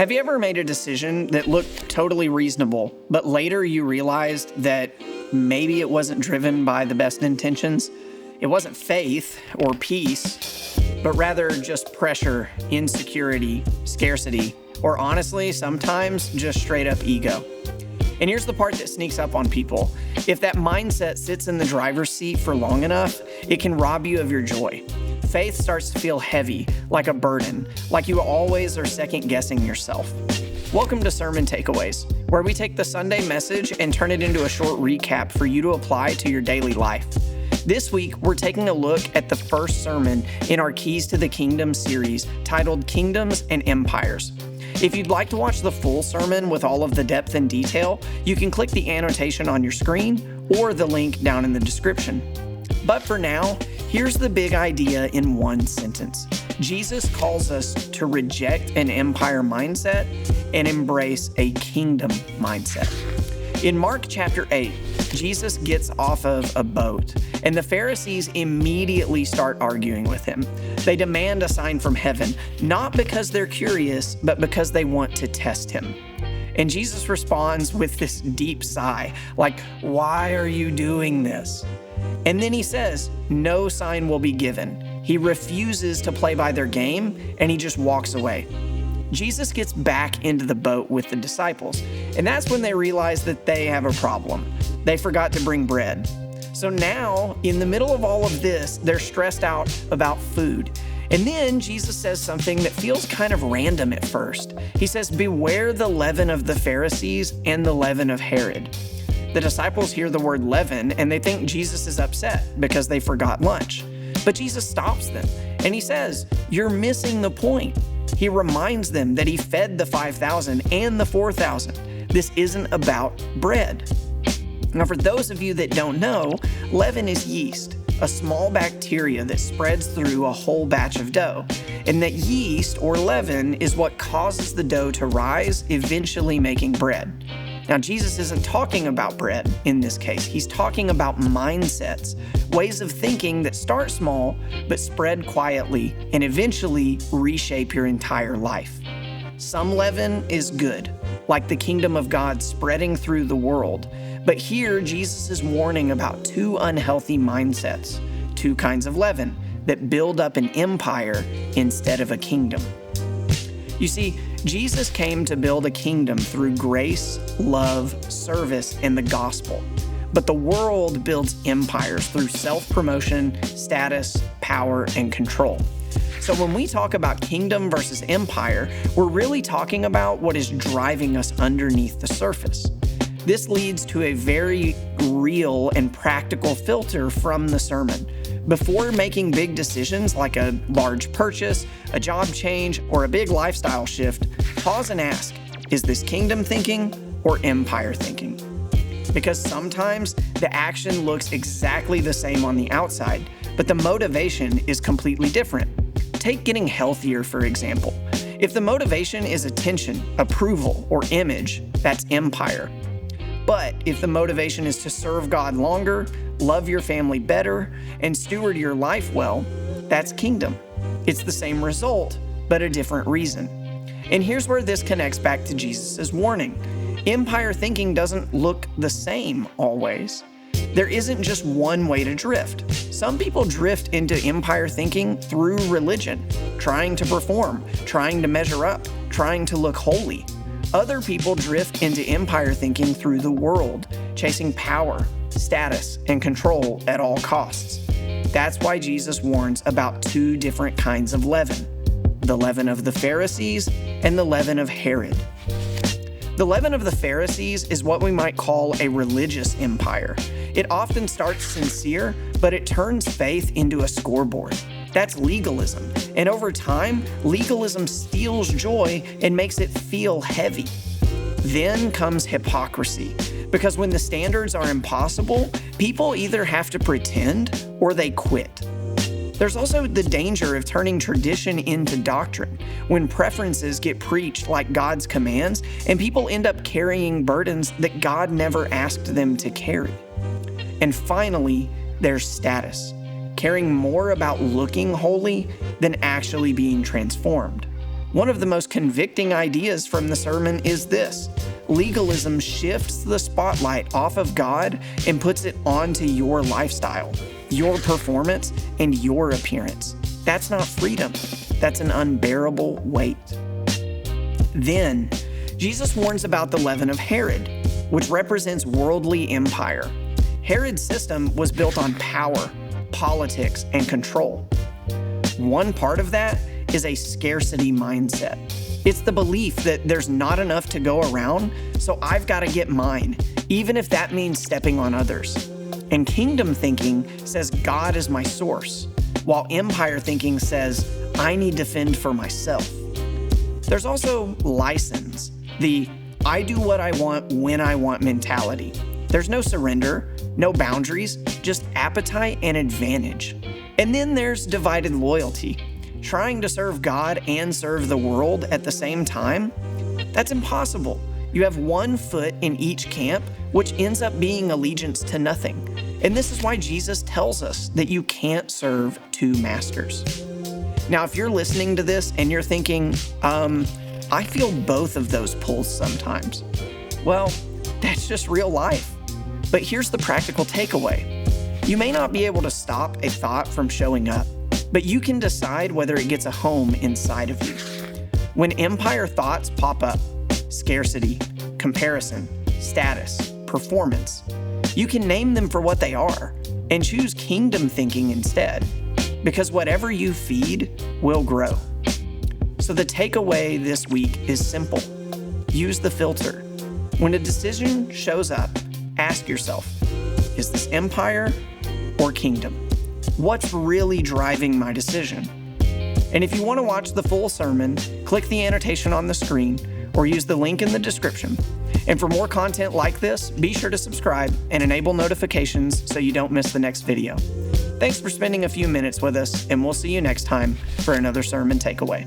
Have you ever made a decision that looked totally reasonable, but later you realized that maybe it wasn't driven by the best intentions? It wasn't faith or peace, but rather just pressure, insecurity, scarcity, or honestly, sometimes just straight up ego. And here's the part that sneaks up on people. If that mindset sits in the driver's seat for long enough, it can rob you of your joy. Faith starts to feel heavy, like a burden, like you always are second-guessing yourself. Welcome to Sermon Takeaways, where we take the Sunday message and turn it into a short recap for you to apply to your daily life. This week, we're taking a look at the first sermon in our Keys to the Kingdom series titled Kingdoms and Empires. If you'd like to watch the full sermon with all of the depth and detail, you can click the annotation on your screen or the link down in the description. But for now, here's the big idea in one sentence. Jesus calls us to reject an empire mindset and embrace a kingdom mindset. In Mark chapter 8, Jesus gets off of a boat, and the Pharisees immediately start arguing with him. They demand a sign from heaven, not because they're curious, but because they want to test him. And Jesus responds with this deep sigh, like, "Why are you doing this?" And then he says, no sign will be given. He refuses to play by their game, and he just walks away. Jesus gets back into the boat with the disciples, and that's when they realize that they have a problem. They forgot to bring bread. So now, in the middle of all of this, they're stressed out about food. And then Jesus says something that feels kind of random at first. He says, "Beware the leaven of the Pharisees and the leaven of Herod." The disciples hear the word leaven, and they think Jesus is upset because they forgot lunch. But Jesus stops them, and he says, "You're missing the point." He reminds them that he fed the 5,000 and the 4,000. This isn't about bread. Now, for those of you that don't know, leaven is yeast, a small bacteria that spreads through a whole batch of dough. And that yeast, or leaven, is what causes the dough to rise, eventually making bread. Now, Jesus isn't talking about bread in this case. He's talking about mindsets, ways of thinking that start small, but spread quietly and eventually reshape your entire life. Some leaven is good, like the kingdom of God spreading through the world. But here, Jesus is warning about two unhealthy mindsets, two kinds of leaven that build up an empire instead of a kingdom. You see, Jesus came to build a kingdom through grace, love, service, and the gospel. But the world builds empires through self-promotion, status, power, and control. So when we talk about kingdom versus empire, we're really talking about what is driving us underneath the surface. This leads to a very real and practical filter from the sermon. Before making big decisions like a large purchase, a job change, or a big lifestyle shift, pause and ask, is this kingdom thinking or empire thinking? Because sometimes the action looks exactly the same on the outside, but the motivation is completely different. Take getting healthier, for example. If the motivation is attention, approval, or image, that's empire. But if the motivation is to serve God longer, love your family better, and steward your life well, that's kingdom. It's the same result, but a different reason. And here's where this connects back to Jesus' warning. Empire thinking doesn't look the same always. There isn't just one way to drift. Some people drift into empire thinking through religion, trying to perform, trying to measure up, trying to look holy. Other people drift into empire thinking through the world, chasing power, status, and control at all costs. That's why Jesus warns about two different kinds of leaven, the leaven of the Pharisees and the leaven of Herod. The leaven of the Pharisees is what we might call a religious empire. It often starts sincere, but it turns faith into a scoreboard. That's legalism. And over time, legalism steals joy and makes it feel heavy. Then comes hypocrisy, because when the standards are impossible, people either have to pretend or they quit. There's also the danger of turning tradition into doctrine, when preferences get preached like God's commands, and people end up carrying burdens that God never asked them to carry. And finally, there's status, caring more about looking holy than actually being transformed. One of the most convicting ideas from the sermon is this: legalism shifts the spotlight off of God and puts it onto your lifestyle, your performance, and your appearance. That's not freedom. That's an unbearable weight. Then, Jesus warns about the leaven of Herod, which represents worldly empire. Herod's system was built on power, politics, and control. One part of that is a scarcity mindset. It's the belief that there's not enough to go around, so I've got to get mine, even if that means stepping on others. And kingdom thinking says God is my source, while empire thinking says I need to fend for myself. There's also license, the I do what I want when I want mentality. There's no surrender, no boundaries, just appetite and advantage. And then there's divided loyalty. Trying to serve God and serve the world at the same time? That's impossible. You have one foot in each camp, which ends up being allegiance to nothing. And this is why Jesus tells us that you can't serve two masters. Now, if you're listening to this and you're thinking, I feel both of those pulls sometimes. Well, that's just real life. But here's the practical takeaway. You may not be able to stop a thought from showing up, but you can decide whether it gets a home inside of you. When empire thoughts pop up, scarcity, comparison, status, performance, you can name them for what they are and choose kingdom thinking instead, because whatever you feed will grow. So the takeaway this week is simple. Use the filter. When a decision shows up, ask yourself, is this empire or kingdom? What's really driving my decision? And if you want to watch the full sermon, click the annotation on the screen or use the link in the description. And for more content like this, be sure to subscribe and enable notifications so you don't miss the next video. Thanks for spending a few minutes with us, and we'll see you next time for another sermon takeaway.